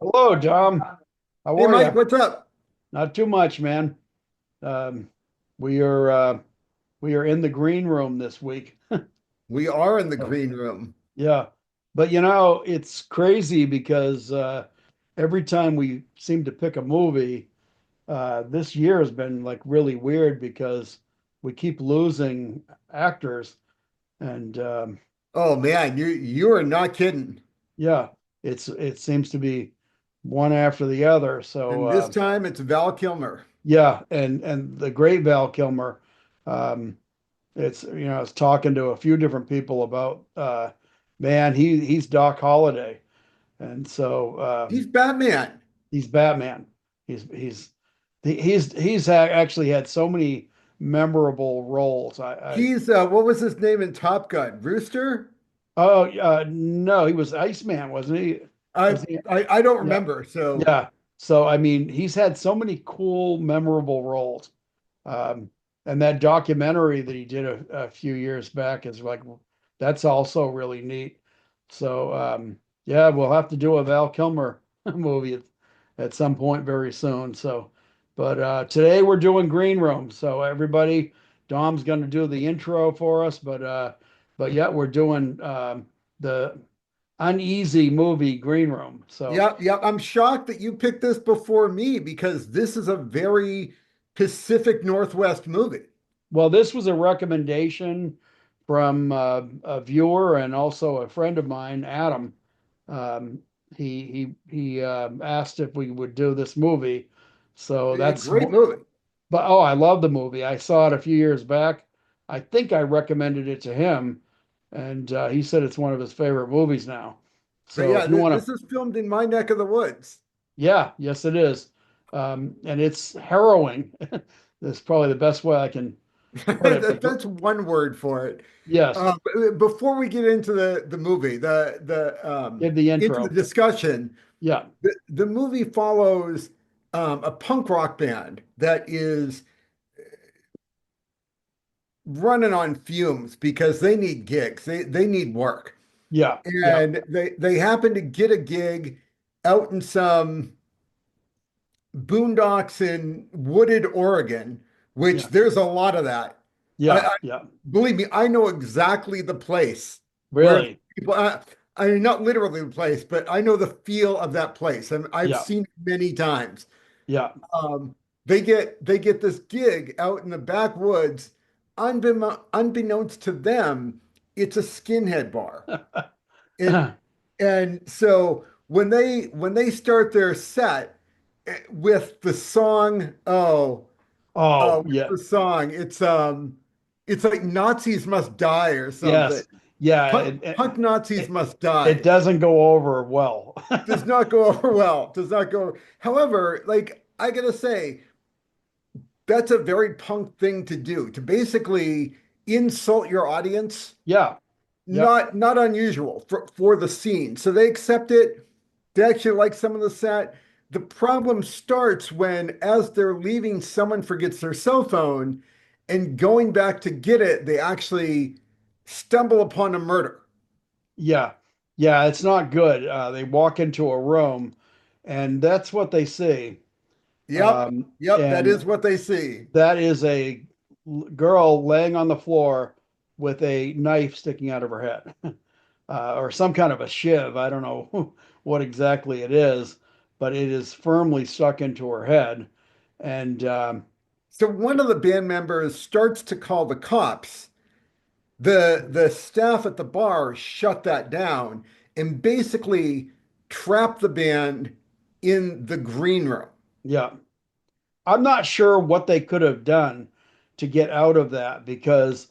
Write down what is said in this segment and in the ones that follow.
Hello, Tom. How Hey are Mike, you? what's up? Not too much, man. Um, we are uh, we are in the green room this week. We are in the Oh, green room. yeah, but it's crazy because every time we seem to pick a movie, this year has been like really weird because we keep losing actors, and Oh man, you are not kidding. yeah, it seems to be one after the other. So And this time it's Val Kilmer. yeah, and the great Val Kilmer. Um, I was talking to a few different people about man, he's Doc Holliday, and so He's Batman. he's Batman. He's he's actually had so many memorable roles. He's what was his name in Top Gun? Rooster? No, he was Iceman, wasn't he? I Was he? I don't Yeah, remember. So yeah. So I mean, he's had so many cool, memorable roles. Um, and that documentary that he did a few years back is like, that's also really neat. So, yeah, we'll have to do a Val Kilmer movie at some point very soon. So, but today we're doing Green Room. So everybody, Dom's going to do the intro for us, but yeah, we're doing the uneasy movie Green Room. So yeah, yeah, I'm shocked that you picked this before me because this is a very Pacific Northwest movie. well, this was a recommendation from a viewer and also a friend of mine, Adam. Um, he asked if we would do this movie, so A that's. great movie. But oh, I love the movie. I saw it a few years back. I think I recommended it to him, and he said it's one of his favorite movies now. But So yeah, if you want to, this is filmed in my neck of the woods. yeah, yes, it is, and it's harrowing. That's probably the best way I can put it. But That's one word for it. yes, Before we get into the movie, the give the into the intro. discussion, Yeah, the movie follows a punk rock band that is running on fumes because they need gigs. They need work. yeah, yeah, And they happen to get a gig out in some boondocks in wooded Oregon, which yes, there's a lot of that. yeah, yeah. Believe me, I know exactly the place where Really? people, I mean, not literally the place, but I know the feel of that place. I've Yeah, seen it many times. yeah, Um, they get this gig out in the backwoods. Unbeknownst to them, it's a skinhead bar. And and so when they start their set with the song, oh, what's yeah, the song? It's like Nazis must die or something. yes, yeah. Punk Nazis It, must it die. doesn't go over well. Does not go over well. Does not go. However, like I gotta say, that's a very punk thing to do, to basically insult your audience. Yeah, yep, Not unusual for the scene. So they accept it. They actually like some of the set. The problem starts when, as they're leaving, someone forgets their cell phone, and going back to get it, they actually stumble upon a murder. yeah, yeah. It's not good. They walk into a room, and that's what they see. Yep, yep, that And is what they see. that is a girl laying on the floor with a knife sticking out of her head, or some kind of a shiv. I don't know what exactly it is, but it is firmly stuck into her head. And So one of the band members starts to call the cops. The staff at the bar shut that down and basically trap the band in the green room. yeah, I'm not sure what they could have done to get out of that because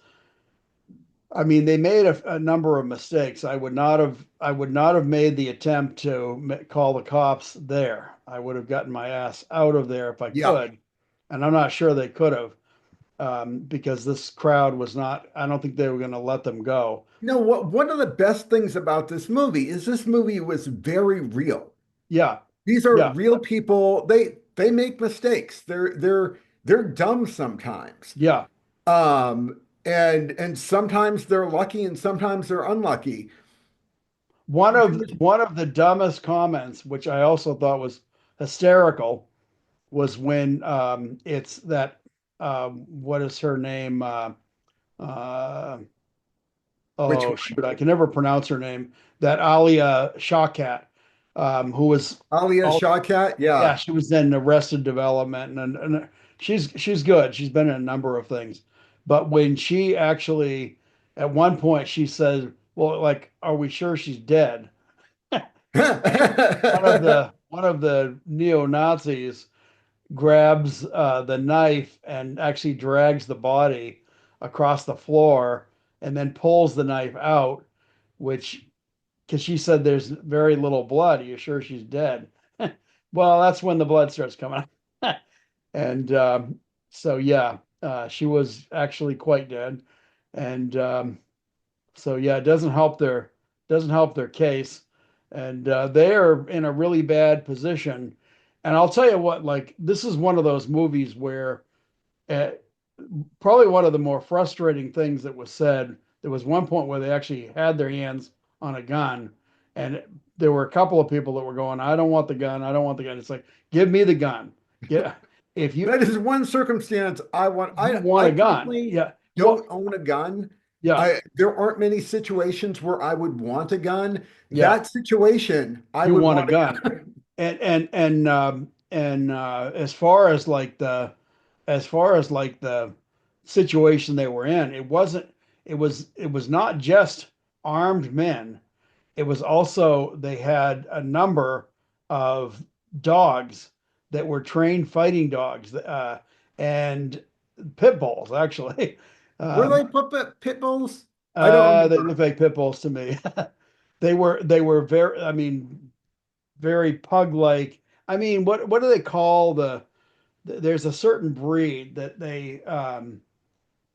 I mean they made a number of mistakes. I would not have made the attempt to call the cops there. I would have gotten my ass out of there if I Yeah. could, and I'm not sure they could have because this crowd was not. I don't think they were going to let them go. No, what one of the best things about this movie was very real. Yeah, These are yeah, real people. They make mistakes. They're dumb sometimes. yeah, And sometimes they're lucky and sometimes they're unlucky. one of the dumbest comments, which I also thought was hysterical, was when it's that what is her name? Uh, Which oh one? shoot, I can never pronounce her name. That Alia Shawkat, who was Alia all Shawkat? yeah, Yeah. she was in Arrested Development, and she's good. She's been in a number of things, but when she actually at one point she said, "Well, like, are we sure she's dead?" One of the neo Nazis grabs the knife and actually drags the body across the floor and then pulls the knife out, which because she said there's very little blood. Are you sure she's dead? Well, that's when the blood starts coming out. And so, yeah, she was actually quite dead. And so, yeah, it doesn't help their case. And they are in a really bad position. And I'll tell you what, like, this is one of those movies where uh, probably one of the more frustrating things that was said. There was one point where they actually had their hands on a gun, and there were a couple of people that were going, "I don't want the gun. I don't want the gun." It's like, give me the gun. Yeah, if That is one circumstance I want. you want I a gun, personally yeah, don't own a gun. yeah, There aren't many situations where I would want a gun. yeah, That situation, I you would want a want a gun, gun. and as far as like the situation they were in, it wasn't. It was not just armed men. It was also they had a number of dogs that were trained fighting dogs and pit bulls actually. Were Um, they pit bulls? I don't they remember. look like pit bulls to me. They were very I mean very pug like. I mean what do they call there's a certain breed that they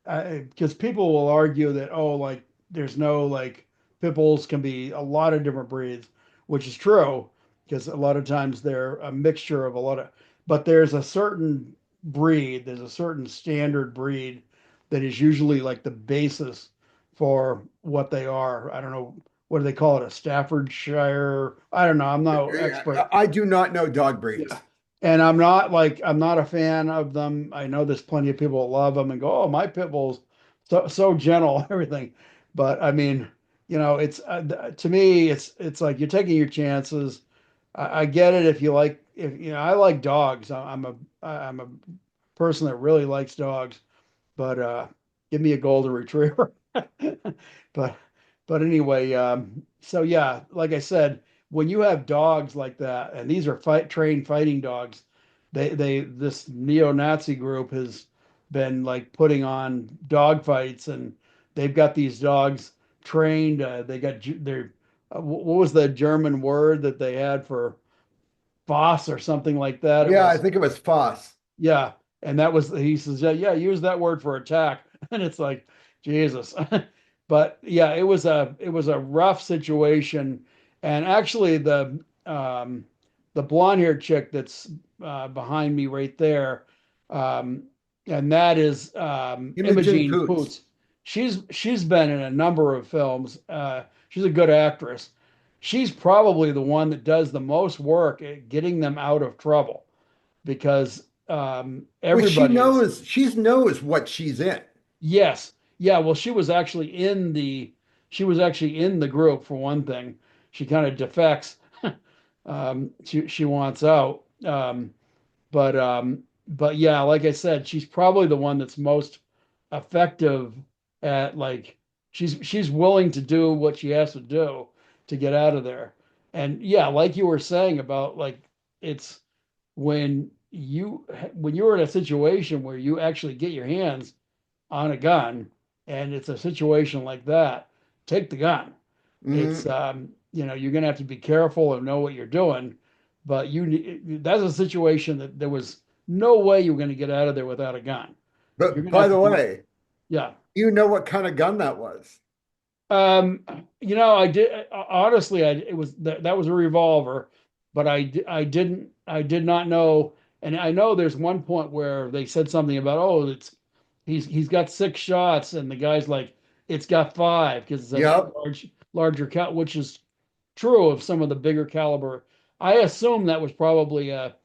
because people will argue that like there's no like pit bulls can be a lot of different breeds, which is true because a lot of times they're a mixture of a lot of, but there's a certain breed, there's a certain standard breed that is usually like the basis for what they are. I don't know what do they call it, a Staffordshire? I don't know. I'm no expert. I do not know dog Yeah. breeds. And I'm not a fan of them. I know there's plenty of people that love them and go, "Oh, my pit bull's so gentle, everything." But I mean, it's to me, it's like you're taking your chances. I get it if you like if I like dogs. I'm a person that really likes dogs, but give me a golden retriever. But anyway, so yeah, like I said, when you have dogs like that, and these are trained fighting dogs, they this neo-Nazi group has been like putting on dog fights, and they've got these dogs trained. They got their what was the German word that they had for boss or something like that? It Yeah, I was think it was Foss. yeah, and that was he says, yeah, yeah, use that word for attack, and it's like Jesus. But yeah, it was a rough situation, and actually the blonde haired chick that's behind me right there, um, and that is Imogen Imogen Poots. Poots. She's been in a number of films. She's a good actress. She's probably the one that does the most work at getting them out of trouble because Well, everybody is she knows what she's in. yes, yeah. Well, she was actually in the group for one thing. She kind of defects. She wants out. But yeah, like I said, she's probably the one that's most effective at like she's willing to do what she has to do to get out of there. And yeah, like you were saying about like it's when you're in a situation where you actually get your hands on a gun and it's a situation like that, take the gun. It's Mhm. you're gonna have to be careful and know what you're doing, but that's a situation that there was no way you were gonna get out of there without a gun. You're But gonna by have to the do way, yeah. you know what kind of gun that was. Um, I did honestly, it was that was a revolver, but I did not know. And I know there's one point where they said something about, oh, he's got 6 shots, and the guy's like, it's got 5 because it's a Yep. larger count, which is true of some of the bigger caliber. I assume that was probably a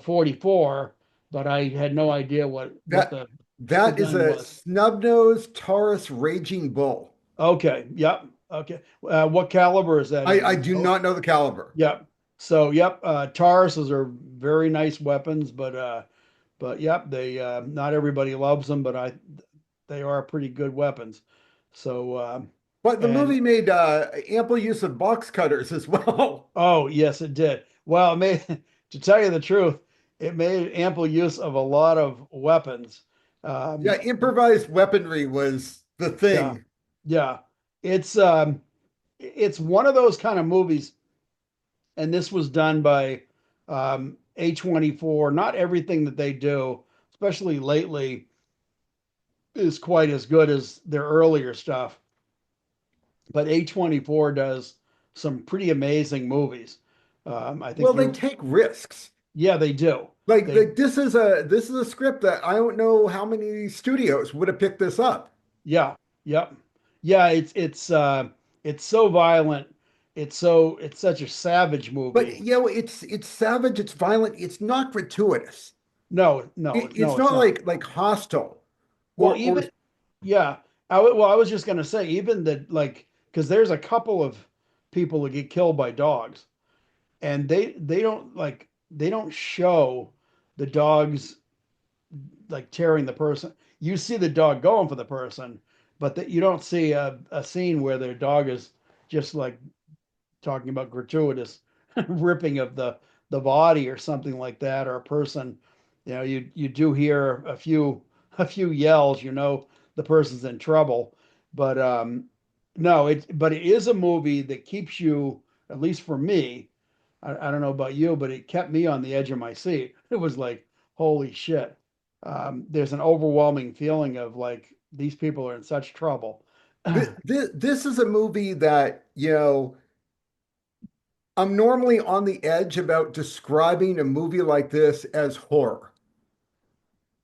44, but I had no idea what That the that is gun a was. snub-nosed Taurus Raging Bull. Okay, yep, okay. What caliber is that in? Do I you do know? not know the caliber. Yep. So, yep, Tauruses are very nice weapons, but yep, they not everybody loves them, but they are pretty good weapons. So, But the and movie made ample use of box cutters as well. oh, yes, it did. Well, it made, to tell you the truth, it made ample use of a lot of weapons. Yeah, Um, improvised weaponry was the yeah, thing. yeah. It's it's one of those kind of movies, and this was done by A24. Not everything that they do, especially lately, is quite as good as their earlier stuff. But A24 does some pretty amazing movies. I think Well, they you, take risks. yeah, they do. They, Like this is a script that I don't know how many studios would have picked this up. yeah, yep, yeah. It's so violent. It's such a savage But movie. you know, it's savage, it's violent, it's not gratuitous. No, no, It's no, it's not not. like hostile Well, or even yeah. Well, I was just gonna say even the like because there's a couple of people that get killed by dogs, and they don't like they don't show the dogs like tearing the person. You see the dog going for the person, but you don't see a scene where their dog is just like talking about gratuitous ripping of the body or something like that, or a person. You know, you do hear a few yells. You know, the person's in trouble, but no, it is a movie that keeps you, at least for me. I don't know about you, but it kept me on the edge of my seat. It was like, holy shit. There's an overwhelming feeling of like these people are in such trouble. this is a movie that, you know, I'm normally on the edge about describing a movie like this as horror.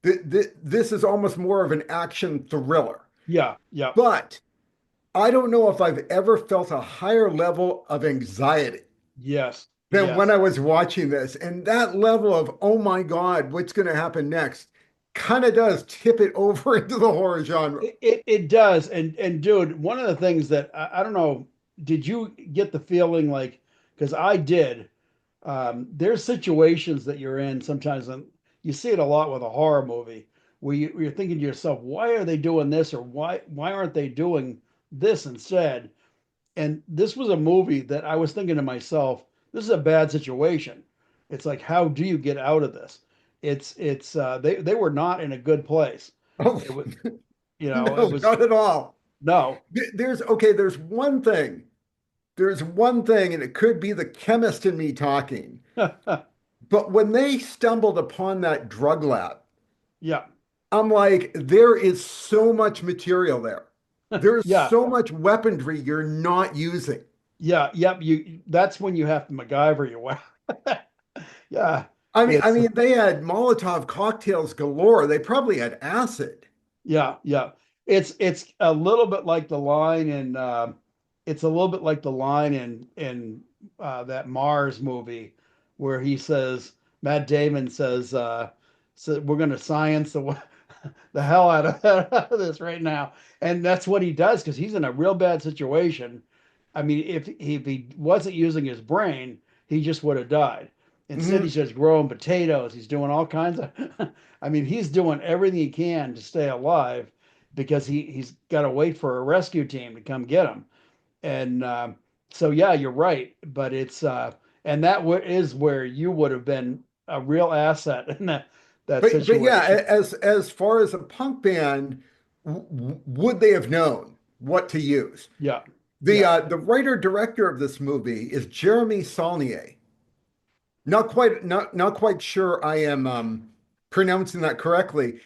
This is almost more of an action thriller. Yeah, yeah, But I don't know if I've ever felt a higher level of anxiety yes, than when yes. I was watching this. And that level of, oh my God, what's going to happen next kind of does tip it over into the horror genre. It does. And dude, one of the things that I don't know, did you get the feeling like, because I did, there's situations that you're in sometimes, and you see it a lot with a horror movie, where you're thinking to yourself, why are they doing this, or why aren't they doing this instead? And this was a movie that I was thinking to myself, this is a bad situation. It's like, how do you get out of this? They were not in a good place. Oh, It was, you know, it no, was not at all. no. There's okay, there's one thing. There's one thing, and it could be the chemist in me talking. But when they stumbled upon that drug lab, Yeah, I'm like, there is so much material there. There's yeah, so much weaponry you're not using. yeah, yep. That's when you have to MacGyver your way. Yeah, I it's mean, they had Molotov cocktails galore. They probably had acid. yeah, yeah. It's a little bit like the line in it's a little bit like the line in that Mars movie where he says Matt Damon says so we're going to science the hell out of this right now. And that's what he does because he's in a real bad situation. I mean, if he wasn't using his brain, he just would have died. Instead, he's Mhm. just growing potatoes. He's doing all kinds of, I mean, he's doing everything he can to stay alive because he's got to wait for a rescue team to come get him. And so, yeah, you're right. But and is where you would have been a real asset in that But yeah, situation. as far as a punk band, would they have known what to use? Yeah, yeah. The writer director of this movie is Jeremy Saulnier. Not quite sure I am pronouncing that correctly.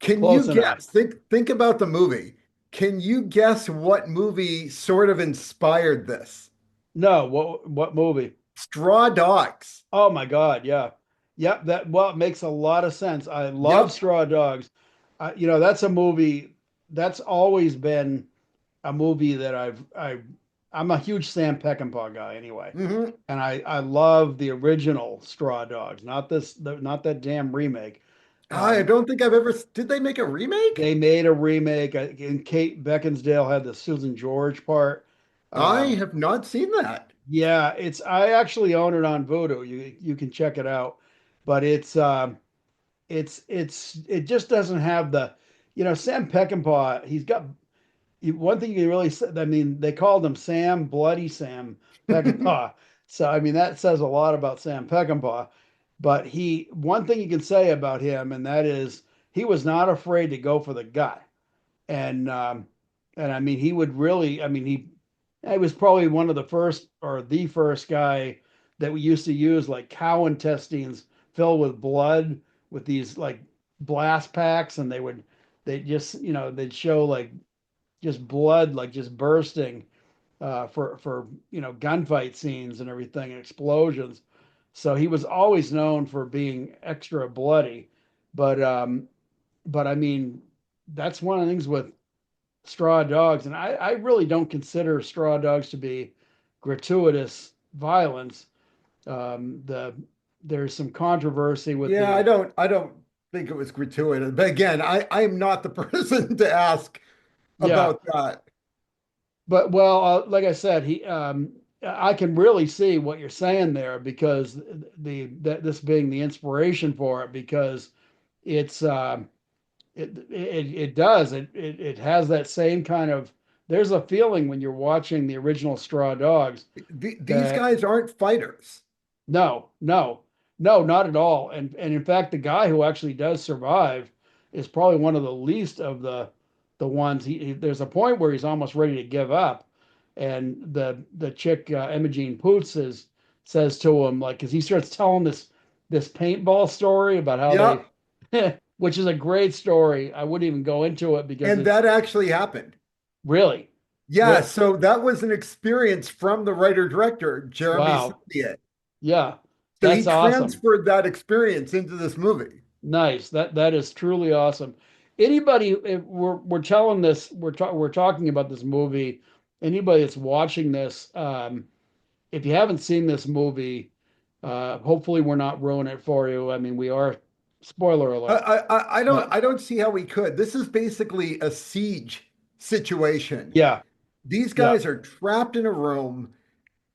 Can you Close enough. guess? Think about the movie. Can you guess what movie sort of inspired this? No, what movie? Straw Dogs. Oh my God, yeah. Yep, that well, it makes a lot of sense. I love Yep. Straw Dogs. You know, that's a movie that's always been a movie that I'm a huge Sam Peckinpah guy anyway, Hmm. and I love the original Straw Dogs, not that damn remake. I Um, don't think I've ever. Did they make a remake? they made a remake, and Kate Beckinsale had the Susan George part. I Um, have not seen that. yeah, it's I actually own it on Vudu. You can check it out, but it just doesn't have the, Sam Peckinpah. He's got one thing you really said. I mean, they called him Sam Bloody Sam Peckinpah. So I mean that says a lot about Sam Peckinpah. But one thing you can say about him, and that is he was not afraid to go for the gut. And I mean he would really. I mean he was probably one of the first or the first guy that we used to use like cow intestines filled with blood with these like blast packs, and they just they'd show like just blood like just bursting for gunfight scenes and everything and explosions. So he was always known for being extra bloody, but I mean that's one of the things with Straw Dogs, and I really don't consider Straw Dogs to be gratuitous violence. The There's some controversy with Yeah, the I don't think it was gratuitous. But again, I'm not the person to ask yeah. about that. But well, like I said, I can really see what you're saying there because this being the inspiration for it because it's it does it has that same kind of there's a feeling when you're watching the original Straw Dogs These that guys aren't fighters. no, no, no, not at all. And in fact, the guy who actually does survive is probably one of the least of the ones. There's a point where he's almost ready to give up, and the chick Imogen Poots says to him like, because he starts telling this paintball story about how Yeah, they, which is a great story. I wouldn't even go into it because and it's that actually happened. really, Yeah, really, so that was an experience from the writer director, Jeremy wow, Saulnier. yeah, So he that's awesome. transferred that experience into this movie. Nice. That is truly awesome. Anybody, if we're telling this, we're talking about this movie. Anybody that's watching this, if you haven't seen this movie, hopefully we're not ruining it for you. I mean, we are. Spoiler alert. But I don't see how we could. This is basically a siege situation. yeah, These yeah, guys are trapped in a room.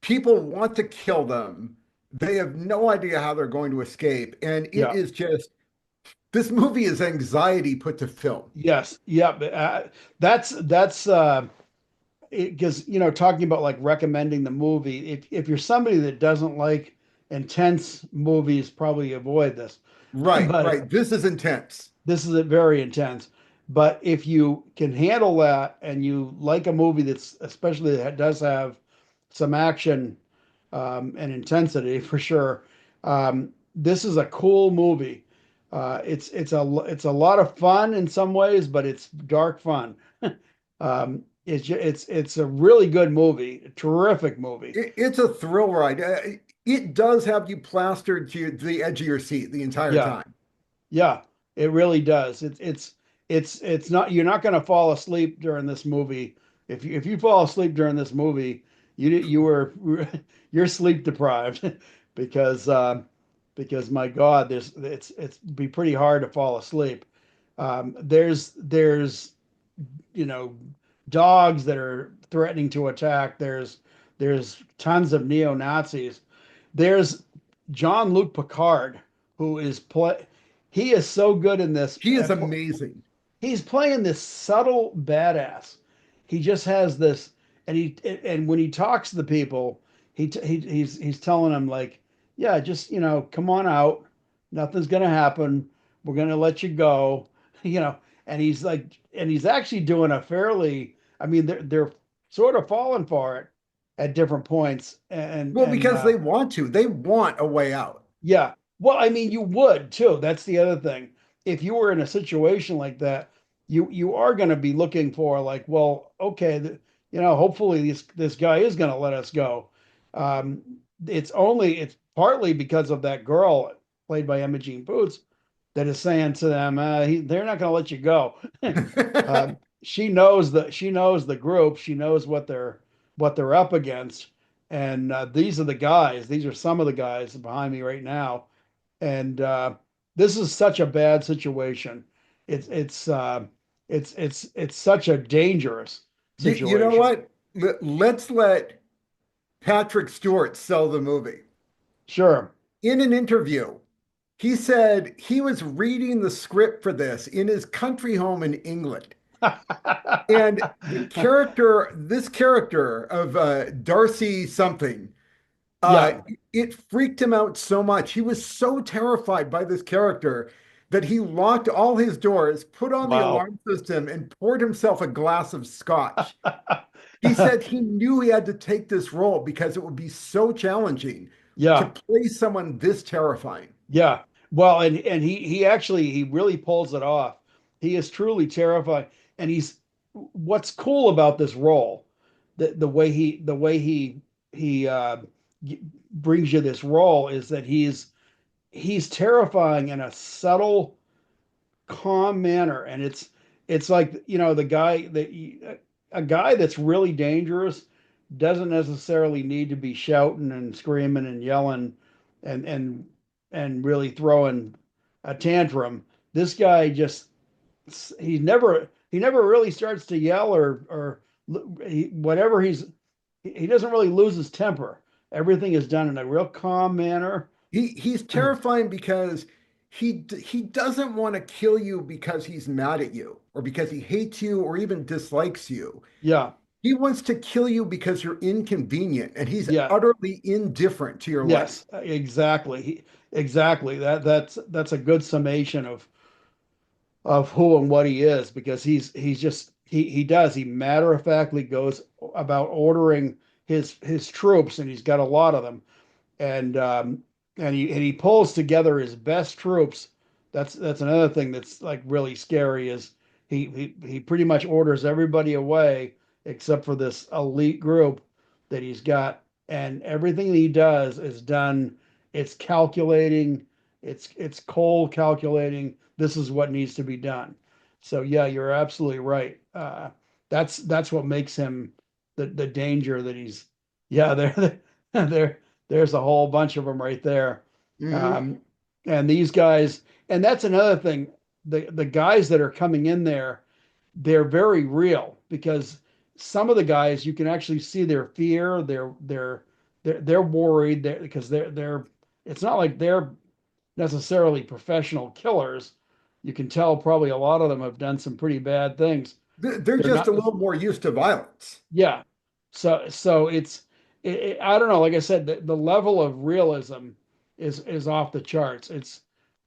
People want to kill them. They have no idea how they're going to escape. And it yeah. is just, this movie is anxiety put to film. Yes, yeah. That's because talking about like recommending the movie. If you're somebody that doesn't like intense movies, probably avoid this. Right, But right. This is intense. this is very intense. But if you can handle that and you like a movie that's especially that does have some action and intensity for sure, this is a cool movie. It's a lot of fun in some ways, but it's dark fun. It's a really good movie, a terrific movie. It's a thrill ride. It does have you plastered to the edge of your seat the entire Yeah, time. yeah, it really does. It's not you're not going to fall asleep during this movie. If you fall asleep during this movie, you were you're sleep deprived because my God, it's be pretty hard to fall asleep. There's you know dogs that are threatening to attack. There's tons of neo Nazis. There's Jean-Luc Picard who is play. He is so good in this. He is amazing. He's playing this subtle badass. He just has this, and when he talks to the people, he's telling them like, yeah, just come on out. Nothing's gonna happen. We're gonna let you go. You know, and he's like, and he's actually doing a fairly. I mean, they're sort of falling for it at different points, and Well, and because they want to. They want a way out. yeah. Well, I mean, you would too. That's the other thing. If you were in a situation like that, you are going to be looking for like, well, okay, hopefully this guy is going to let us go. Um, it's partly because of that girl played by Imogen Poots that is saying to them, they're not going to let you go. She knows the group. She knows what they're up against. And these are the guys. These are some of the guys behind me right now. And this is such a bad situation. It's it's uh, it's such a dangerous You know situation. what? Let's let Patrick Stewart sell the movie. Sure. In an interview, he said he was reading the script for this in his country home in England. And this character of Darcy something, uh, Yeah. it freaked him out so much. He was so terrified by this character that he locked all his doors, put on the Wow. alarm system, and poured himself a glass of scotch. He said he knew he had to take this role because it would be so challenging to Yeah. play someone this terrifying. Yeah. Well, and he actually he really pulls it off. He is truly terrifying. And he's what's cool about this role, the way he brings you this role is that he's terrifying in a subtle, calm manner. And it's like, the guy that a guy that's really dangerous doesn't necessarily need to be shouting and screaming and yelling and really throwing a tantrum. This guy just he never really starts to yell or whatever he doesn't really lose his temper. Everything is done in a real calm manner. He's terrifying because he doesn't want to kill you because he's mad at you or because he hates you or even dislikes you. Yeah, He wants to kill you because you're inconvenient and he's yeah, utterly indifferent to your life. yes, exactly. Exactly. That's a good summation of who and what he is because he's just he matter of factly goes about ordering his troops, and he's got a lot of them, and he pulls together his best troops. That's another thing that's like really scary is he pretty much orders everybody away except for this elite group that he's got, and everything he does is done. It's calculating. It's cold calculating. This is what needs to be done. So yeah, you're absolutely right. That's what makes him the danger that he's. Yeah, there's a whole bunch of them right there. Mhm. Um, and these guys, and that's another thing. The guys that are coming in there, they're very real because some of the guys you can actually see their fear. They're worried because they're. It's not like they're necessarily professional killers. You can tell probably a lot of them have done some pretty bad things. They're They're just not. a little more used to violence. Yeah. So I don't know. Like I said, the level of realism is off the charts.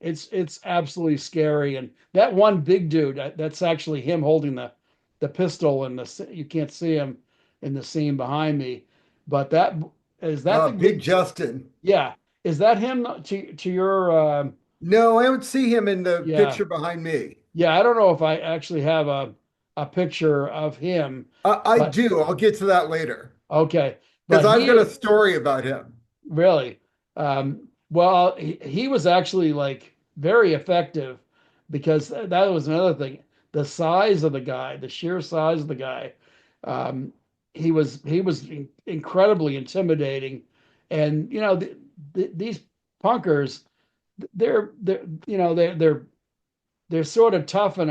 It's absolutely scary. And that one big dude, that's actually him holding the pistol, and you can't see him in the scene behind me. But that the Big big, Justin. yeah, is that him to your No, I don't see him in the yeah. picture behind me. Yeah, I don't know if I actually have a picture of him, I but do. I'll get to that later okay. because But I've got a story about him. really, well, he was actually like very effective because that was another thing. The size of the guy, the sheer size of the guy, um, he was incredibly intimidating, and these punkers, they're they're sort of tough in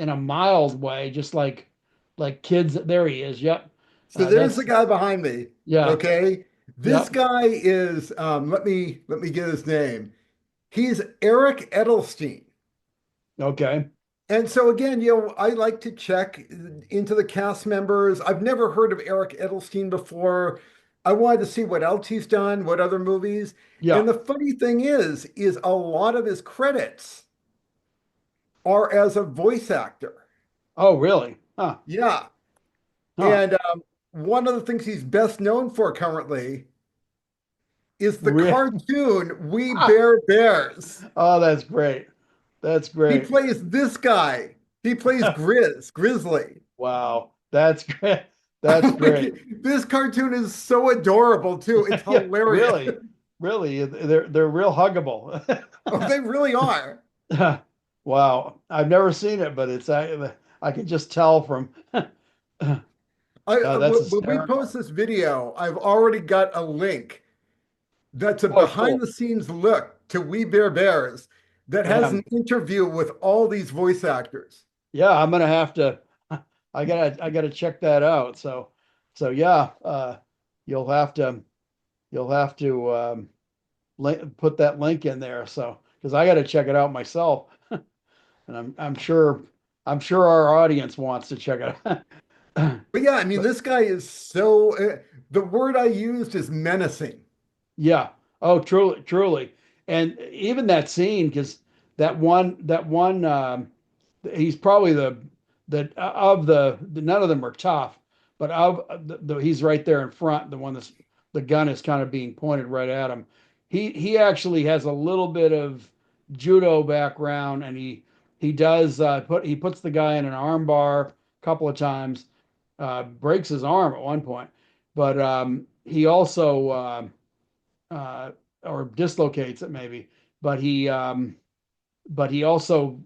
a mild way, just like kids. There he is. Yep. So there's the That's guy behind me. yeah. Okay. This Yep. guy is let me get his name. He's Eric Edelstein. Okay. And so again, I like to check into the cast members. I've never heard of Eric Edelstein before. I wanted to see what else he's done, what other movies. And Yeah. the funny thing is a lot of his credits are as a voice actor. Oh, really? Huh. Yeah. Huh. And one of the things he's best known for currently is the Re- cartoon We Bear Bears. oh, that's great. That's He great. plays this guy. He plays Grizzly. Wow. That's great. That's great. This cartoon is so adorable too. It's Yeah, hilarious. really. Really. They're real huggable. Oh, they really are. Wow. I've never seen it, but I can just tell from That's When we hysterical. post this video, I've already got a link that's a Oh, behind cool. the scenes look to We Bare Bears that has Yeah. an interview with all these voice actors. Yeah, I'm gonna have to I gotta check that out. So yeah, you'll have to you'll have to put that link in there. So because I gotta check it out myself. And I'm sure our audience wants to check it out. But yeah, I mean, But this guy is so, the word I used is menacing. yeah. Oh, truly, truly. And even that scene, because that one he's probably the of the none of them are tough, but of he's right there in front, the one that's the gun is kind of being pointed right at him. He actually has a little bit of judo background, and he does he puts the guy in an arm bar a couple of times, breaks his arm at one point, but he also uh, or dislocates it maybe, but he also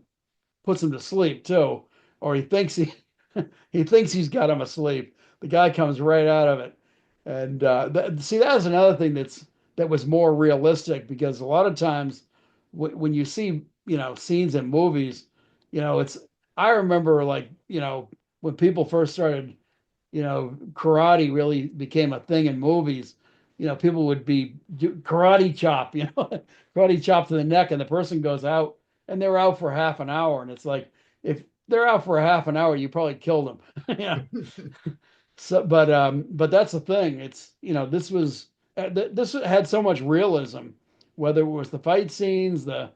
puts him to sleep too, or he thinks he thinks he's got him asleep. The guy comes right out of it, and see that was another thing that was more realistic because a lot of times when you see scenes in movies, it's I remember like when people first started karate really became a thing in movies. People would be karate chop, karate chop to the neck, and the person goes out, and they're out for half an hour, and it's like if they're out for a half an hour, you probably killed them. So, but that's the thing. It's this had so much realism, whether it was the fight scenes, the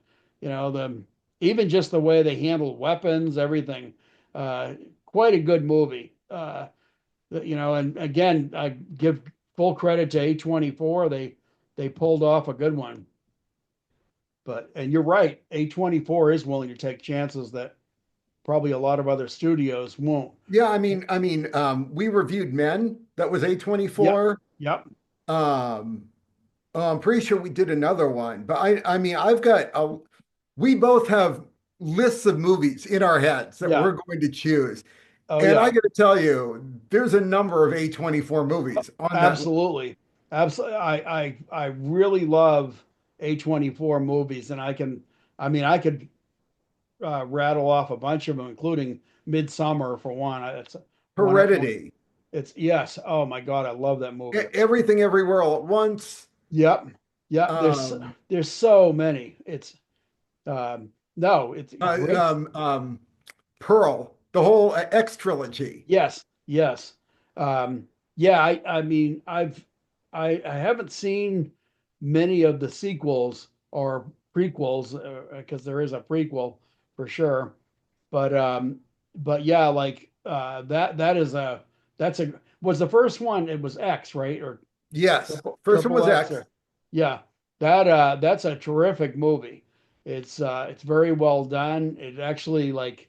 even just the way they handled weapons, everything. Uh, Quite a good movie. And again, I give full credit to A24. They pulled off a good one. But and you're right, A24 is willing to take chances that probably a lot of other studios won't. Yeah, we reviewed Men. That was Yep, A24. yep, Um, I'm pretty sure we did another one, but I mean, we both have lists of movies in our heads that yeah. we're going to choose. Oh And I yeah, got to tell you, there's a number of A24 movies on that list. absolutely, absolutely. I really love A24 movies, and I mean, I could rattle off a bunch of them, including Midsummer for one. It's one. Heredity, It's yes. Oh my God, I love that movie. Everything Everywhere All at Once, Yep. Yep. There's um, there's so many. It's no, it's uh, great. um, um, Pearl, the whole X trilogy. Yes. Yes. Um yeah, I mean I haven't seen many of the sequels or prequels because there is a prequel for sure. But yeah, like that is a that's a was the first one, it was X, right? Or Yes, first one triple was X X. or yeah, that's a terrific movie. It's very well done. It actually like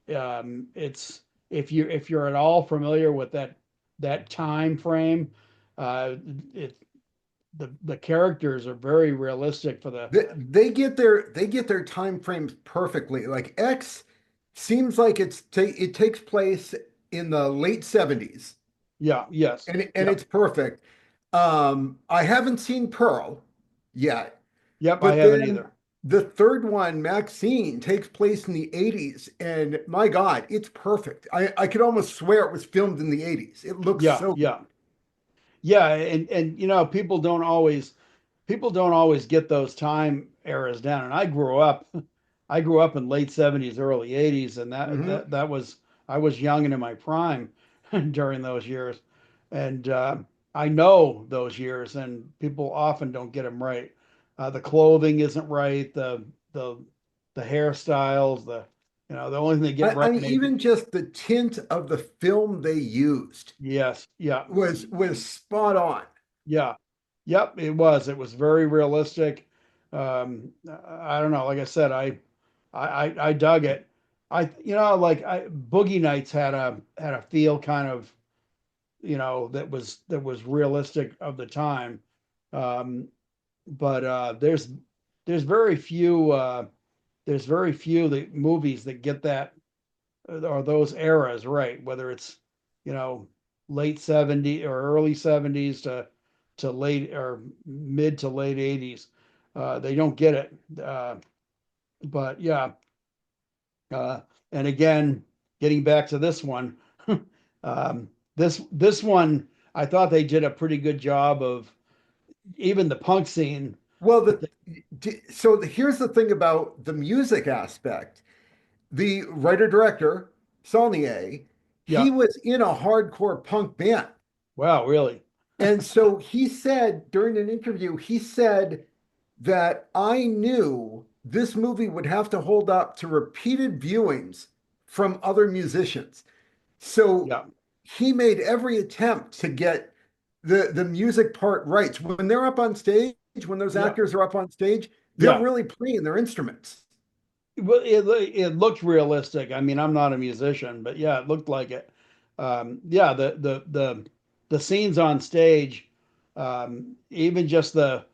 it's if you're at all familiar with that time frame, uh it the characters are very realistic for the They get their time frames perfectly. Like X seems like it takes place in the late 70s, yeah, yes, and yep, it's perfect. I haven't seen Pearl yet, yep, I but haven't then either. the third one, Maxine, takes place in the 80s, and my God, it's perfect. I could almost swear it was filmed in the 80s. It looks Yeah, so good. yeah. Yeah, and people don't always get those time eras down. And I grew up in late 70s, early 80s, and Mhm. that was I was young and in my prime during those years. And I know those years, and people often don't get them right. The clothing isn't right, the the hairstyles, the only thing they get I right mean, maybe. even just the tint of the film they used Yes, yeah. was spot on. Yeah. Yep, it was. It was very realistic. I don't know. Like I said, I dug it. Like Boogie Nights had a feel kind of, that was realistic of the time. Um, but there's very few the movies that get that or those eras right. Whether it's, you know, late 70s or early 70s to late or mid to late 80s. They don't get it. But yeah, uh, and again, getting back to this one, this one, I thought they did a pretty good job of even the punk scene. Well, here's the thing about the music aspect. The writer director, Saulnier, Yeah, he was in a hardcore punk band. wow, really? And so he said during an interview, he said that I knew this movie would have to hold up to repeated viewings from other musicians. So Yeah, he made every attempt to get the music part right. When they're up on stage, when those yeah, actors are up on stage, they're yeah. really playing their instruments. Well, it looked realistic. I mean, I'm not a musician, but yeah, it looked like it. Yeah, the scenes on stage, even just the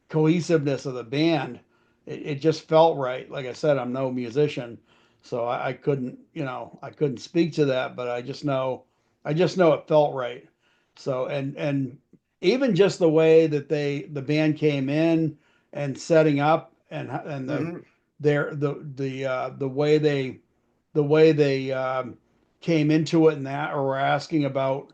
cohesiveness of the band, it just felt right. Like I said, I'm no musician, so I couldn't, I couldn't speak to that, but I just know it felt right. So, and even just the way that the band came in and setting up and Mhm. the way they came into it and that, or were asking about,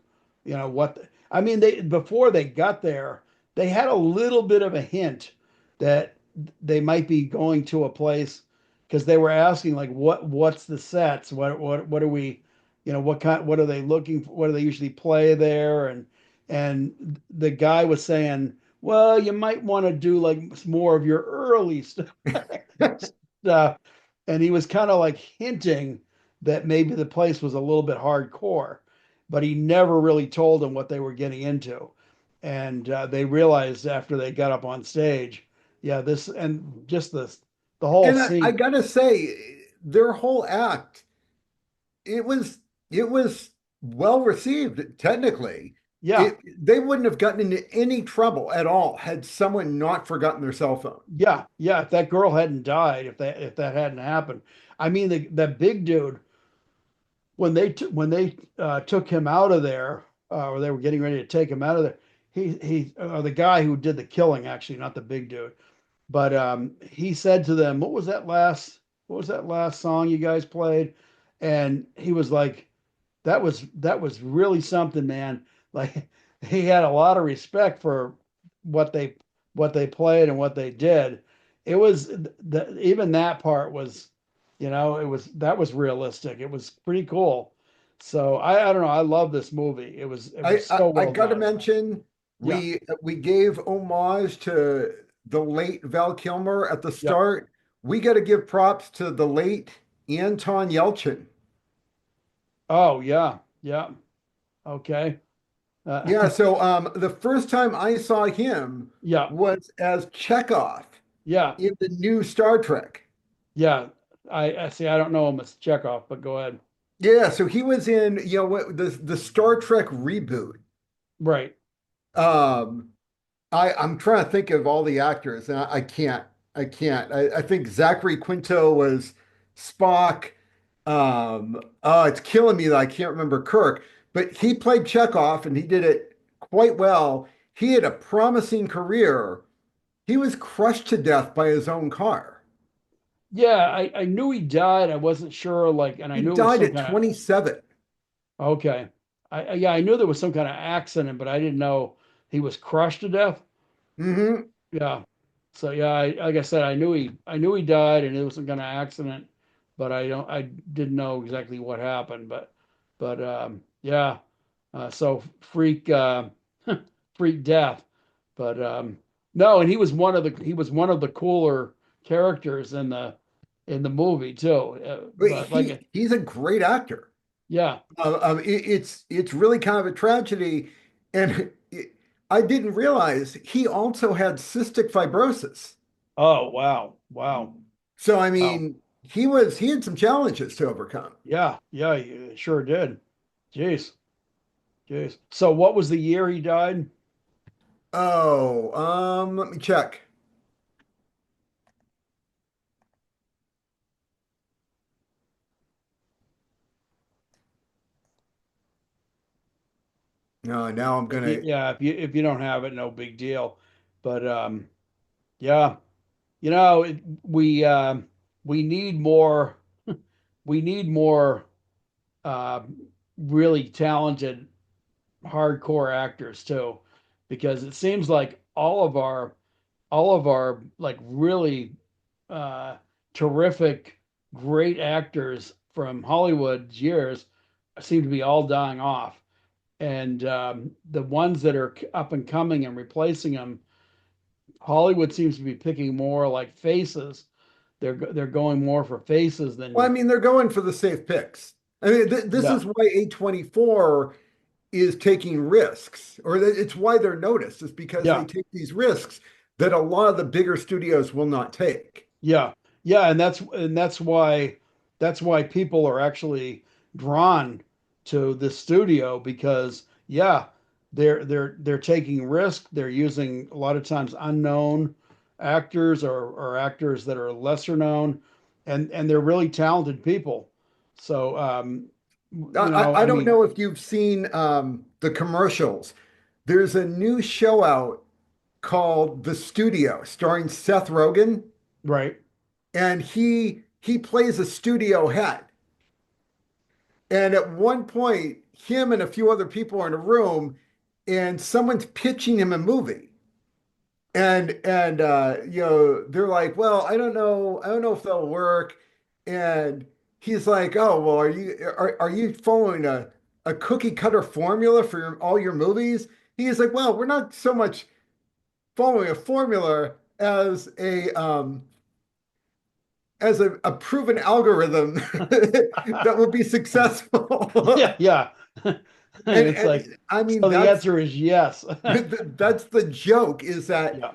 I mean, they before they got there, they had a little bit of a hint that they might be going to a place because they were asking like, what's the sets? What are we, what are they looking for? What do they usually play there? And the guy was saying, well, you might want to do like more of your early stuff. stuff. And he was kind of like hinting that maybe the place was a little bit hardcore, but he never really told them what they were getting into. And they realized after they got up on stage, yeah, this and just the whole And I scene. gotta say, their whole act, it was it was well received technically. Yeah, They wouldn't have gotten into any trouble at all had someone not forgotten their cell phone. yeah. If that girl hadn't died, if that hadn't happened, I mean, that big dude when they took him out of there, or they were getting ready to take him out of there, the guy who did the killing, actually, not the big dude, but he said to them, what was that last song you guys played? And he was like, that was really something, man. Like he had a lot of respect for what they what they played and what they did. It was even that part was, that was realistic. It was pretty cool. So I don't know. I love this movie. It was so I well got to done. mention Yeah, we gave homage to the late Val Kilmer at the yep. start. We got to give props to the late Anton Yelchin. Oh yeah, yeah. Okay. Yeah, so the first time I saw him Yeah, was as Chekhov yeah, in the new Star Trek. yeah. I see. I don't know him as Chekhov, but go ahead. Yeah, so he was in, the Star Trek reboot. Right. Um, I'm trying to think of all the actors, and I can't. I can't. I think Zachary Quinto was Spock. Oh, it's killing me that I can't remember Kirk, but he played Chekhov and he did it quite well. He had a promising career. He was crushed to death by his own car. Yeah, I knew he died. I wasn't sure, like, and I He knew it was died some at kind 27. of okay. Yeah, I knew there was some kind of accident, but I didn't know he was crushed to death. Hmm. Yeah. So yeah, like I said, I knew he died, and it was some kind of accident, but I didn't know exactly what happened. But yeah. So freak death. But no, and he was one of the cooler characters in the movie too. But But like, he's a great actor. yeah. It's really kind of a tragedy, and I didn't realize he also had cystic fibrosis. Oh wow, wow, So I wow. mean, he had some challenges to overcome. Yeah, yeah, you sure did. Jeez, jeez. So what was the year he died? Oh, let me check. No, now I'm gonna. If you don't have it, no big deal. But yeah, you know, we need more we need more really talented hardcore actors too, because it seems like all of our like really uh, terrific, great actors from Hollywood's years seem to be all dying off, and the ones that are up and coming and replacing them, Hollywood seems to be picking more like faces. They're going more for faces Well, I than mean, they're going for the safe picks. I mean, this yeah, is why A24 is taking risks, or it's why they're noticed, is because they yeah. take these risks that a lot of the bigger studios will not take. Yeah. Yeah, and that's why people are actually drawn to this studio because yeah, they're taking risk. They're using a lot of times unknown actors or actors that are lesser known and they're really talented people. So you know, I I don't mean, know if you've seen the commercials. There's a new show out called The Studio, starring Seth Rogen, right. and he plays a studio head. And at one point, him and a few other people are in a room, and someone's pitching him a movie. And you know, they're like, well, I don't know if that'll work. And he's like, oh, well, are you following a cookie cutter formula for all your movies? He's like, well, we're not so much following a formula as a proven algorithm that will be successful. Yeah, yeah. It's like And I mean, so the answer is yes. that's the joke, is that Yeah.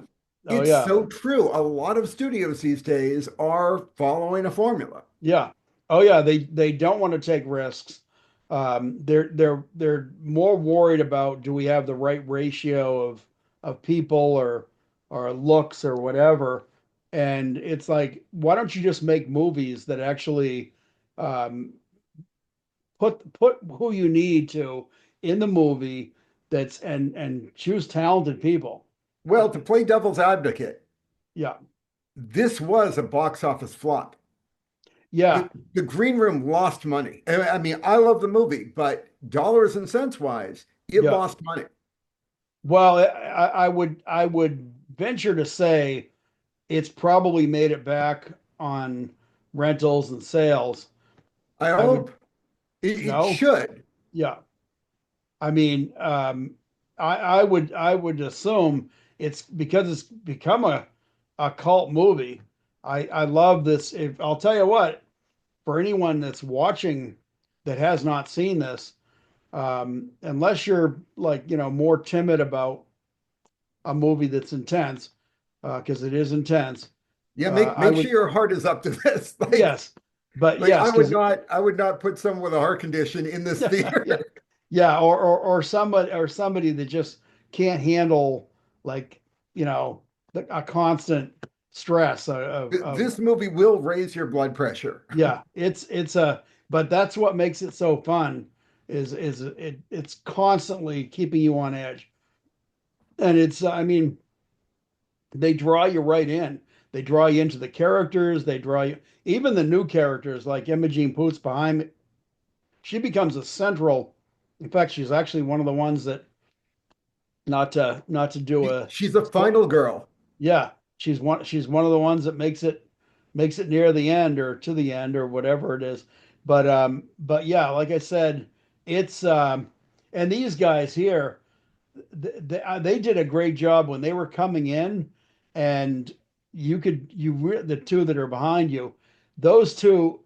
Oh it's yeah. so true. A lot of studios these days are following a formula. Yeah. Oh yeah, they don't want to take risks. They're more worried about do we have the right ratio of people or looks or whatever. And it's like, why don't you just make movies that actually um, put who you need to in the movie that's and choose talented people. Well, to play devil's advocate, Yeah. this was a box office flop. Yeah. The Green Room lost money. I mean, I love the movie, but dollars and cents wise, it Yeah. lost money. Well, I would venture to say it's probably made it back on rentals and sales. I I would hope it no, should. yeah. I mean, I would assume it's because it's become a cult movie. I love this. If I'll tell you what, for anyone that's watching that has not seen this, unless you're like you know more timid about a movie that's intense, because it is intense. Yeah, I make sure would your heart is up to this. yes, but Like yes, because I would not put someone with a heart condition in this yeah, theater. yeah, or somebody that just can't handle like you know a constant stress of This movie will raise your blood pressure. yeah, it's a but that's what makes it so fun is it's constantly keeping you on edge, and it's I mean they draw you right in. They draw you into the characters. They draw you even the new characters like Imogen Poots behind me. She becomes a central. In fact, she's actually one of the ones that not to do a She's a final girl. yeah. She's one of the ones that makes it near the end or to the end or whatever it is. But yeah, like I said, it's and these guys here they did a great job when they were coming in, and the two that are behind you, those two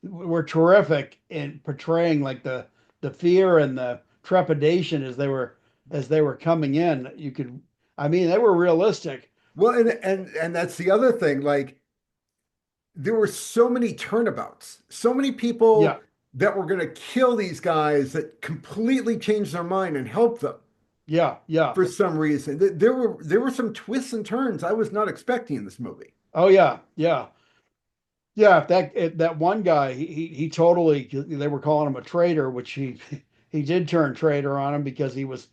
were terrific in portraying like the fear and the trepidation as they were coming in. You could, I mean, they were realistic. Well, and that's the other thing. Like, there were so many turnabouts, so many people Yeah, that were going to kill these guys that completely changed their mind and helped them yeah, yeah. for some reason. There were some twists and turns I was not expecting in this movie. Oh yeah, yeah. Yeah, if that one guy, he totally they were calling him a traitor, which he he did turn traitor on him because he was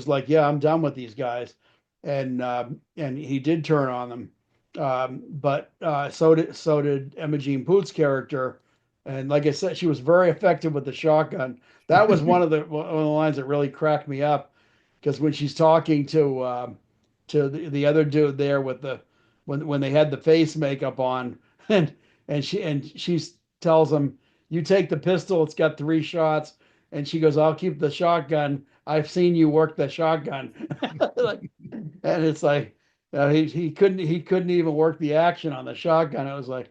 like, yeah, I'm done with these guys, and he did turn on them. But so did Imogen Poots' character, and like I said, she was very effective with the shotgun. That was one of the lines that really cracked me up because when she's talking to the other dude there with the when they had the face makeup on, and she tells him, "You take the pistol. It's got 3 shots." And she goes, "I'll keep the shotgun. I've seen you work the shotgun." Like, and it's like he couldn't even work the action on the shotgun. It was like,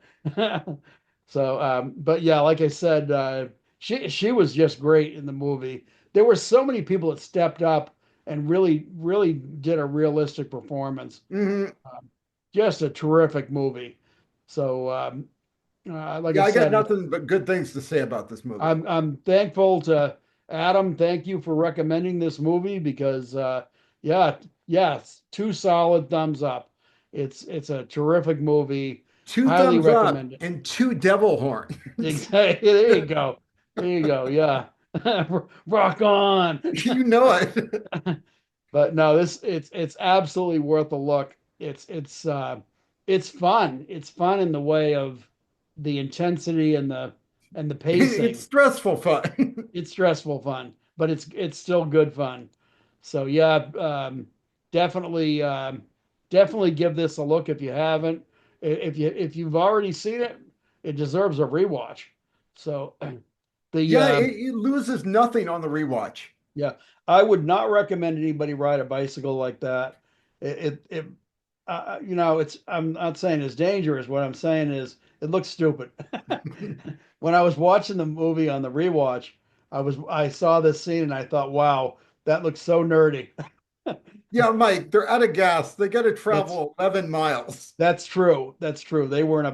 so. But yeah, like I said, she was just great in the movie. There were so many people that stepped up and really did a realistic performance. Mhm. Just a terrific movie. So, like I Yeah, I got said, nothing but good things to say about this movie. I'm thankful to Adam. Thank you for recommending this movie because yeah, yes, 2 solid thumbs up. It's a terrific movie. Two Highly thumbs up recommend it. and two devil horns. Exactly. There you go. There you go. Yeah. Rock on. You know it. But no, it's absolutely worth a look. It's fun. It's fun in the way of the intensity and the It's pacing. stressful fun. It's stressful fun, but it's still good fun. So yeah, definitely definitely give this a look if you haven't. If you've already seen it, it deserves a rewatch. So the Yeah, it loses nothing on the rewatch. yeah, I would not recommend anybody ride a bicycle like that. It you know, it's I'm not saying it's dangerous. What I'm saying is it looks stupid. When I was watching the movie on the rewatch, I saw this scene and I thought, wow, that looks so nerdy. Yeah, Mike, they're out of gas. They got to That's travel 11 miles. that's true. That's true. They were in a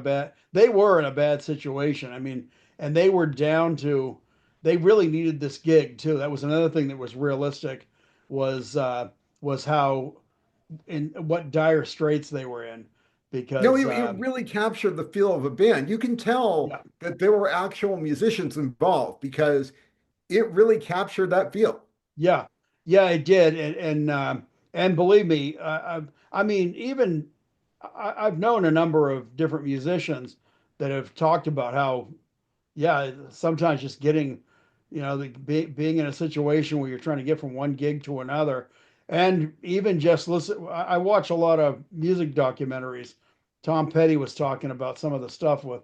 bad situation. I mean, and they were down to they really needed this gig too. That was another thing that was realistic was was how in what dire straits they were in No, because it really captured the feel of a band. You can tell yeah, that there were actual musicians involved because it really captured that feel. yeah, yeah, it did, and believe me, I mean, even I've known a number of different musicians that have talked about how yeah, sometimes just getting, being in a situation where you're trying to get from one gig to another, and even just listen. I watch a lot of music documentaries. Tom Petty was talking about some of the stuff with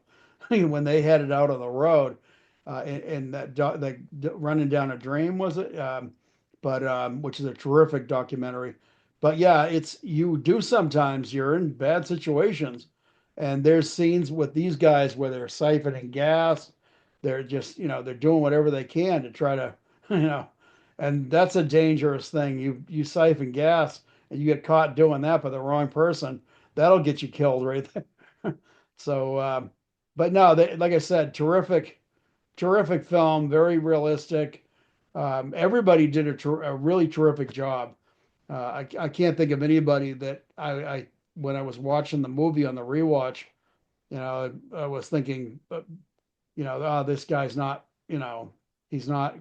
when they headed out on the road, in running down a dream was it? But which is a terrific documentary. But yeah, it's you do sometimes you're in bad situations, and there's scenes with these guys where they're siphoning gas, they're just they're doing whatever they can to try to you know and that's a dangerous thing. You siphon gas and you get caught doing that by the wrong person, that'll get you killed right there. So but no, like I said, terrific film, very realistic. Everybody did a really terrific job. I can't think of anybody that when I was watching the movie on the rewatch, I was thinking oh, this guy's not, he's not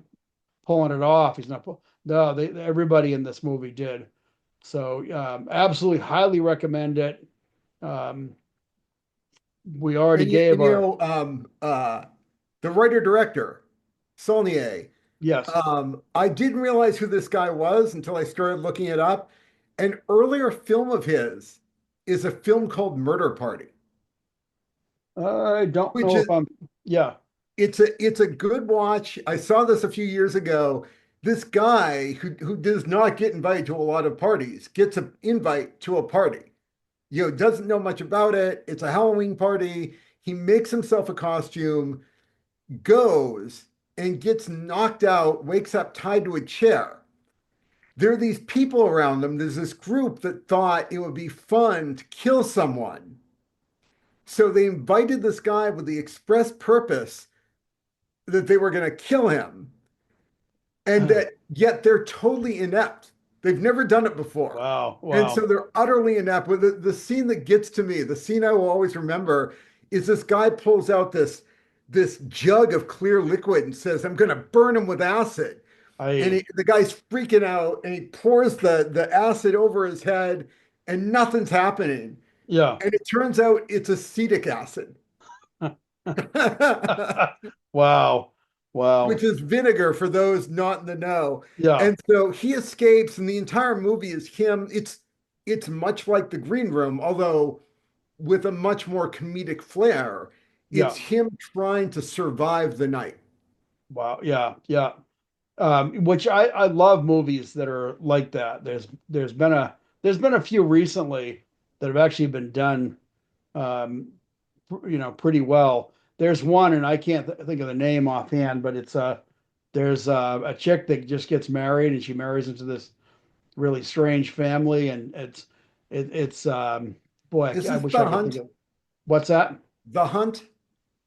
pulling it off. He's not, no, everybody in this movie did. So, absolutely highly recommend it. Um, we already gave our, The writer director, Saulnier, yes. I didn't realize who this guy was until I started looking it up. An earlier film of his is a film called Murder Party, I don't which know is if I'm, yeah. it's a good watch. I saw this a few years ago. This guy who does not get invited to a lot of parties gets an invite to a party. Doesn't know much about it. It's a Halloween party. He makes himself a costume, goes and gets knocked out, wakes up tied to a chair. There are these people around him. There's this group that thought it would be fun to kill someone. So they invited this guy with the express purpose that they were going to kill him, and that yet they're totally inept. They've never done it before. Wow. And so Wow. they're utterly inept. But the scene that gets to me, the scene I will always remember, is this guy pulls out this this jug of clear liquid and says, I'm going to burn him with acid. And I the guy's freaking out and he pours the acid over his head and nothing's happening. yeah. And it turns out it's acetic acid, Wow. which Wow. is vinegar for those not in the know. Yeah. And so he escapes, and the entire movie is him. It's much like The Green Room, although with a much more comedic flair. It's Yeah. him trying to survive the night. Wow. Yeah. Yeah. Which I love movies that are like that. There's been a few recently that have actually been done um, pretty well. There's one, and I can't think of the name offhand, but there's a chick that just gets married, and she marries into this really strange family, and it's boy, Is I this wish The I could think Hunt? of what's that. The Hunt?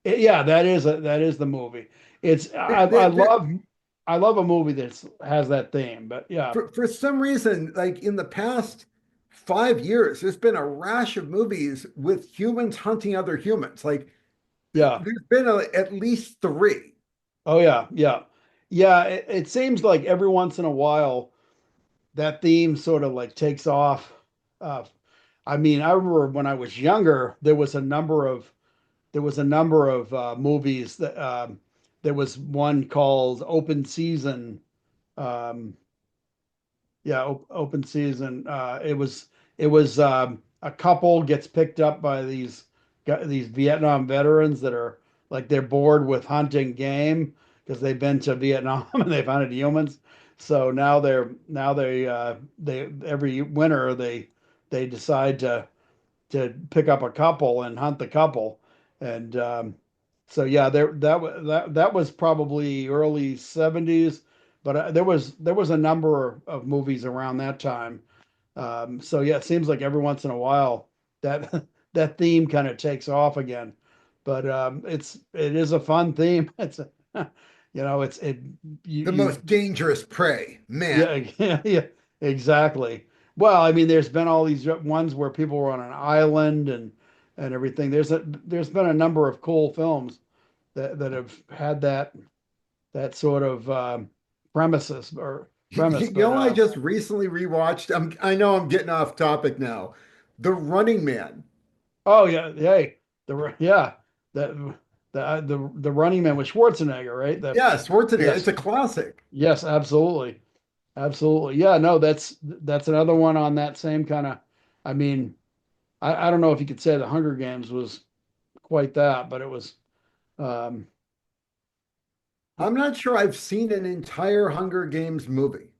Yeah, that is the movie. It's I love a movie that has that theme, but yeah, For some reason, like in the past 5 years, there's been a rash of movies with humans hunting other humans. Like yeah, there's been at least three. oh yeah, yeah, yeah. It seems like every once in a while that theme sort of like takes off. Uh, I mean, I remember when I was younger, there was a number of movies that there was one called Open Season. Um, yeah, open season. It was a couple gets picked up by these Vietnam veterans that are like they're bored with hunting game because they've been to Vietnam and they've hunted humans. So they every winter they decide to pick up a couple and hunt the couple. And so yeah, that was probably early 70s, but there was a number of movies around that time. So yeah, it seems like every once in a while that that theme kind of takes off again. But it is a fun theme. It's it The you most dangerous prey, yeah, man. yeah, yeah, exactly. Well, I mean, there's been all these ones where people were on an island and everything. There's been a number of cool films that have had that sort of premises or premise. You But know, I just recently rewatched. I know I'm getting off topic now. The Running Man. oh yeah, hey, yeah, the Running Man with Schwarzenegger, right? Yeah, Schwarzenegger. It's Yes, a classic. yes, absolutely, absolutely. Yeah, no, that's another one on that same kind of. I mean, I don't know if you could say the Hunger Games was quite that, but it was. Um, I'm not sure I've seen an entire Hunger Games movie.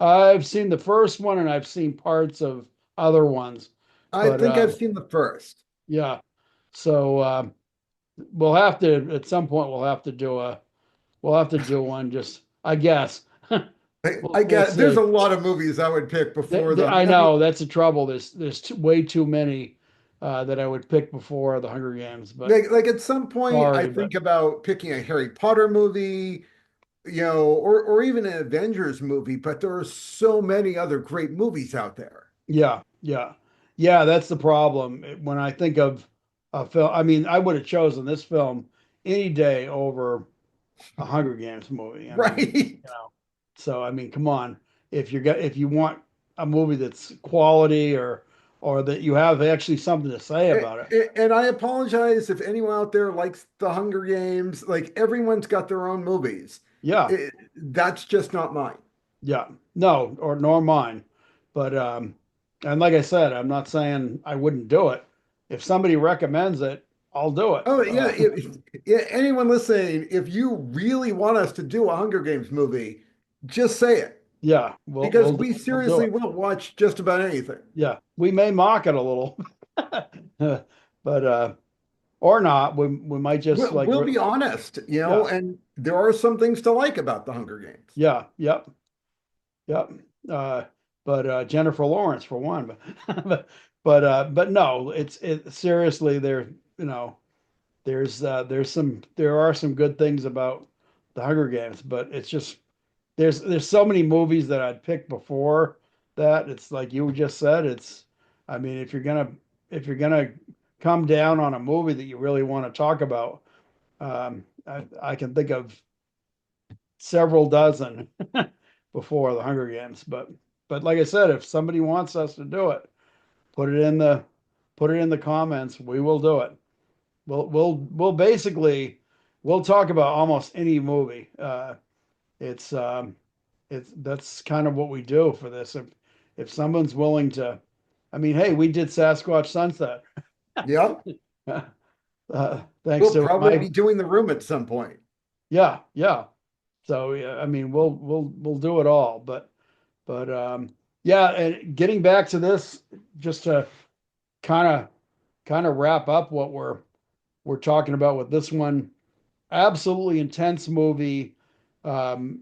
I've seen the first one and I've seen parts of other ones, I but think I've seen the first. yeah. So we'll have to at some point we'll have to do one. Just I guess I we'll get there's a see. lot of movies I would pick before them. I I mean, know that's the trouble. Way too many that I would pick before the Hunger Games, but like at some point, I sorry, but think about picking a Harry Potter movie, or even an Avengers movie, but there are so many other great movies out there. yeah, yeah, yeah. That's the problem. When I think of a film, I mean, I would have chosen this film any day over a Hunger Games movie. I mean, Right. you know, so I mean, come on. If you want a movie that's quality or that you have actually something to say about it, And I apologize if anyone out there likes the Hunger Games. Like everyone's got their own movies. yeah, That's just not mine. yeah, no, or nor mine. But and like I said, I'm not saying I wouldn't do it. If somebody recommends it, I'll do it. Oh yeah, yeah, anyone listening, if you really want us to do a Hunger Games movie, just say it Yeah, because we we'll do seriously it. will watch just about anything. Yeah, we may mock it a little, but or not. We might just We'll be honest, yeah, and there are some things to like about the Hunger Games. yeah, yep, yep. Uh, but Jennifer Lawrence for one, but no, it seriously there. You know, there are some good things about the Hunger Games, but it's just there's so many movies that I'd picked before that it's like you just said. It's I mean, if you're gonna come down on a movie that you really want to talk about, I can think of several dozen before the Hunger Games, but like I said, if somebody wants us to do it, put it in the put it in the comments. We will do it. We'll basically we'll talk about almost any movie. It's it's that's kind of what we do for this. If someone's willing to, I mean, hey, we did Sasquatch Sunset. Yep. Thanks We'll to probably my be doing the room at some point. yeah, yeah. So yeah, I mean, we'll do it all, but yeah, and getting back to this, just to kind of kind of wrap up what we're talking about with this one. Absolutely intense movie, um,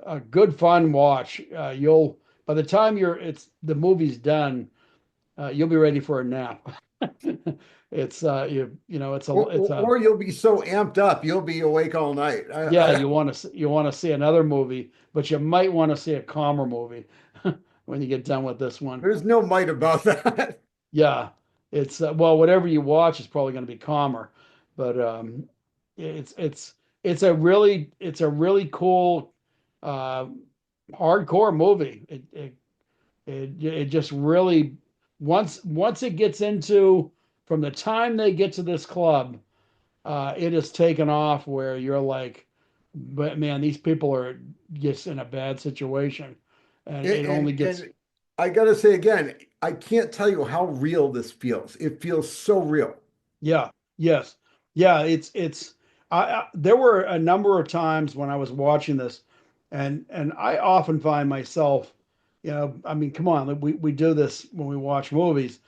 a good fun watch. You'll by the time the movie's done, you'll be ready for a nap. It's you know it's a Or you'll be so amped up, you'll be awake all night. yeah, you want to see another movie, but you might want to see a calmer movie when you get done with this one. There's no might about that. Yeah, it's well, whatever you watch is probably going to be calmer, but it's it's it's a really cool uh, hardcore movie. It just really once it gets into from the time they get to this club, it is taken off where you're like, but man, these people are just in a bad situation, and it only gets And I gotta say again, I can't tell you how real this feels. It feels so real. yeah, yes, yeah. There were a number of times when I was watching this, and I often find myself, I mean, come on, we do this when we watch movies,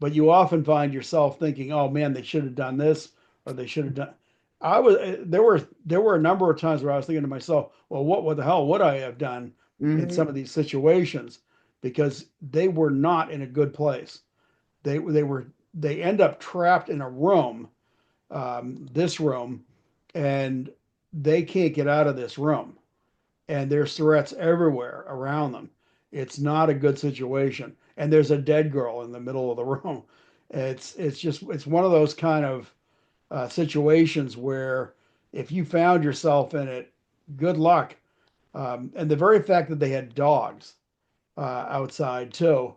but you often find yourself thinking, oh man, they should have done this or they should have done. There were a number of times where I was thinking to myself, well, what the hell would I have done in some Hmm. of these situations because they were not in a good place. They end up trapped in a room, this room, and they can't get out of this room. And there's threats everywhere around them. It's not a good situation. And there's a dead girl in the middle of the room. It's one of those kind of situations where if you found yourself in it, good luck. And the very fact that they had dogs outside too.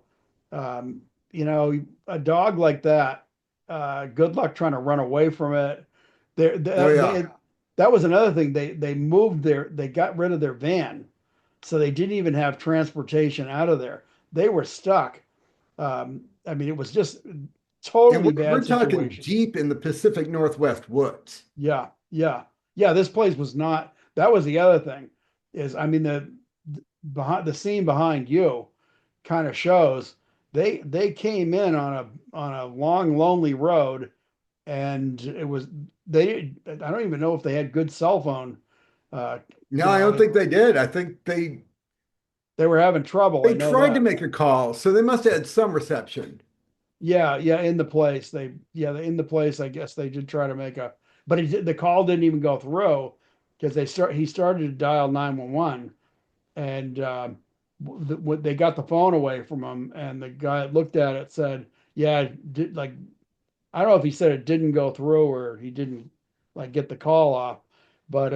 Um, a dog like that, good luck trying to run away from it. Oh yeah. They that was another thing. They got rid of their van, so they didn't even have transportation out of there. They were stuck. I mean, it was just And totally we're bad talking situation. deep in the Pacific Northwest woods. Yeah, yeah, yeah. This place was not. That was the other thing. Is I mean behind the scene behind you kind of shows they came in on a long lonely road and it was they I don't even know if they had good cell phone uh No, I don't think they did. I think they were having trouble, I they know tried to that. make a call, so they must have had some reception. Yeah, yeah, in the place in the place I guess they did try to make a but the call didn't even go through because he started to dial 911 and they got the phone away from him and the guy looked at it said yeah like I don't know if he said it didn't go through or he didn't like get the call off, but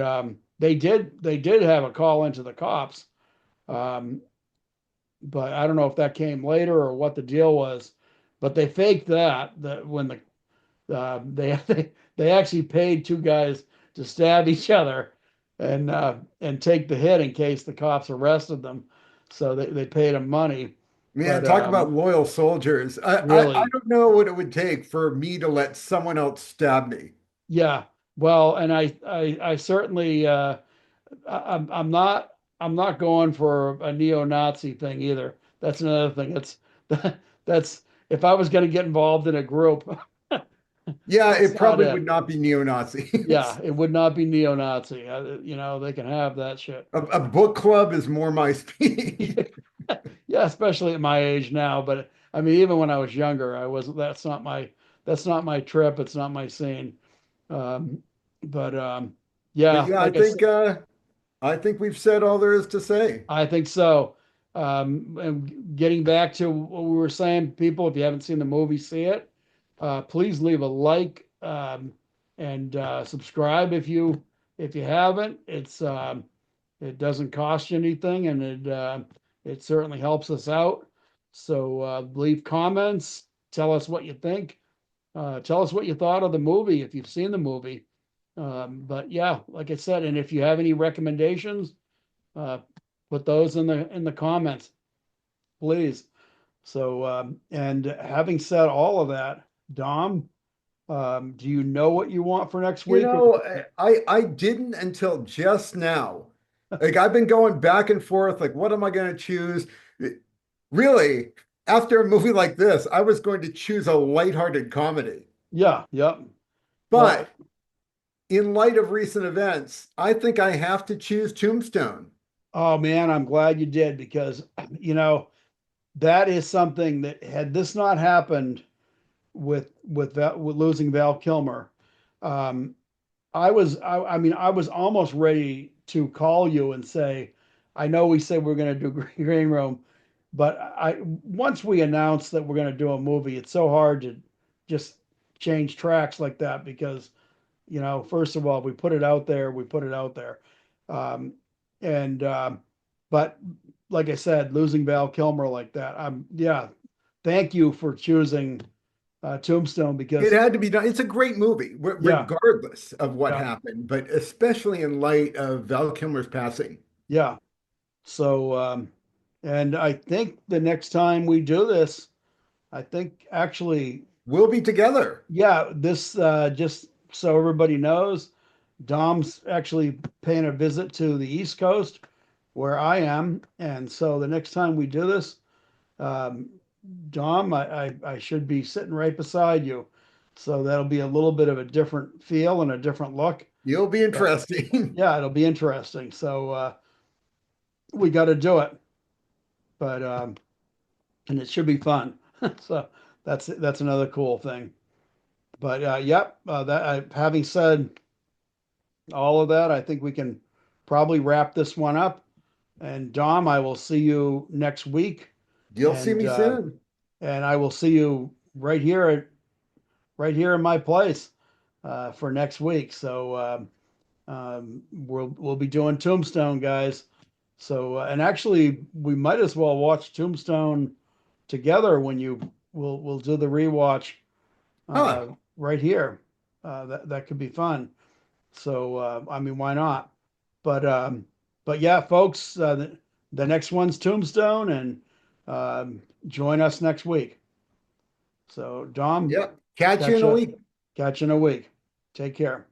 they did have a call into the cops. Um, but I don't know if that came later or what the deal was. But they faked that when they actually paid two guys to stab each other and take the hit in case the cops arrested them. So they paid them money. Man, But talk about loyal soldiers. I really, don't know what it would take for me to let someone else stab me. yeah. Well, and I certainly I'm not going for a neo-Nazi thing either. That's another thing. That's if I was going to get involved in a group, Yeah, that's it not probably would it. not be Yeah, neo-Nazis. it would not be neo-Nazi. They can have that shit. A book club is more my speed. Yeah, especially at my age now. But I mean, even when I was younger, I was. That's not my trip. It's not my scene. Um, but But yeah, yeah, like I said, I think we've said all there is to say. I think so. And getting back to what we were saying, people, if you haven't seen the movie, see it. Please leave a like and subscribe if you haven't. It doesn't cost you anything, and it certainly helps us out. So leave comments, tell us what you think. Tell us what you thought of the movie if you've seen the movie. But yeah, like I said, and if you have any recommendations, uh, put those in the comments, please. So and having said all of that, Dom, do you know what you want for next You week? Or know, I didn't until just now. Like I've been going back and forth, like, what am I going to choose? Really, after a movie like this, I was going to choose a lighthearted comedy. yeah, yep. Well, But in light of recent events, I think I have to choose Tombstone. oh man, I'm glad you did because you know that is something that had this not happened with losing Val Kilmer, um, I mean I was almost ready to call you and say, I know we said we're going to do Green Room, but I once we announce that we're going to do a movie, it's so hard to just change tracks like that because first of all, we put it out there, we put it out there. Um, and but like I said, losing Val Kilmer like that, yeah, thank you for choosing Tombstone It because had to be done. It's a great movie, yeah, regardless of what yeah, happened, but especially in light of Val Kilmer's passing. yeah. So and I think the next time we do this, I think actually, We'll be together. yeah, this just so everybody knows, Dom's actually paying a visit to the East Coast where I am. And so the next time we do this, um, Dom, I should be sitting right beside you. So that'll be a little bit of a different feel and a different look. You'll be But interesting. yeah, it'll be interesting. So we got to do it. But and it should be fun. So that's another cool thing. But yep, that having said all of that, I think we can probably wrap this one up. And Dom, I will see you next week, You'll see and me soon. I will see you right here in my place for next week. So we'll be doing Tombstone, guys. So and actually, we might as well watch Tombstone together when you we'll do the rewatch Huh. right here. That could be fun. So I mean, why not? But yeah, folks, the next one's Tombstone, and join us next week. So Dom, Yep. Catch you catch in a you week. catch you in a week. Take care.